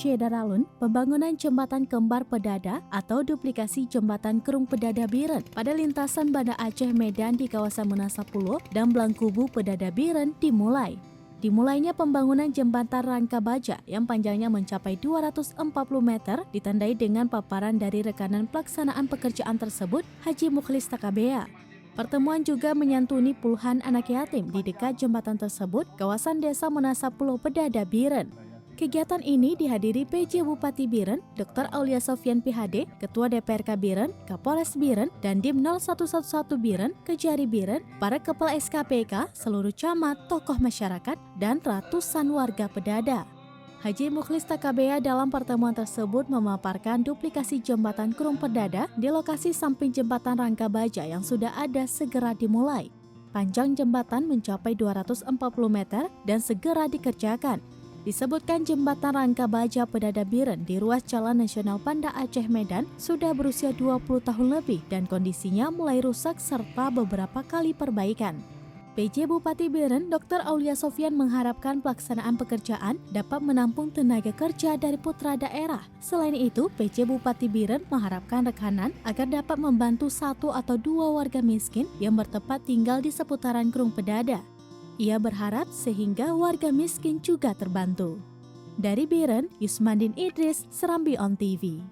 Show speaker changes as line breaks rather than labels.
Aceh Daralun, pembangunan jembatan kembar Pedada atau duplikasi jembatan Kerung Pedada Biren pada lintasan Banda Aceh Medan di kawasan Menasapulo dan Blangkubu Pedada Biren dimulai. Dimulainya pembangunan jembatan Rangka Baja yang panjangnya mencapai 240 meter ditandai dengan paparan dari rekanan pelaksanaan pekerjaan tersebut, Haji Mukhlis Takabea. Pertemuan juga menyantuni puluhan anak yatim di dekat jembatan tersebut, kawasan desa Menasapulo Pedada Biren. Kegiatan ini dihadiri PJ Bupati Biren, Dr. Aulia Sofyan PhD, Ketua DPRK Biren, Kapolres Biren, dan Dim 0111 Biren, Kejari Biren, para kepala SKPK, seluruh camat, tokoh masyarakat, dan ratusan warga Pedada. Haji Mukhlis Takabea dalam pertemuan tersebut memaparkan duplikasi jembatan Kerung Pedada di lokasi samping jembatan Rangka Baja yang sudah ada segera dimulai. Panjang jembatan mencapai 240 meter dan segera dikerjakan. Disebutkan jembatan Rangka Baja Pedada Biren di ruas Jalan Nasional Banda Aceh Medan sudah berusia 20 tahun lebih dan kondisinya mulai rusak serta beberapa kali perbaikan. PJ Bupati Biren, Dr. Aulia Sofyan mengharapkan pelaksanaan pekerjaan dapat menampung tenaga kerja dari putra daerah. Selain itu, PJ Bupati Biren mengharapkan rekanan agar dapat membantu 1 atau 2 warga miskin yang bertempat tinggal di seputaran Kerung Pedada. Ia berharap sehingga warga miskin juga terbantu. Dari Biren, Yusmandin Idris, Serambi On TV.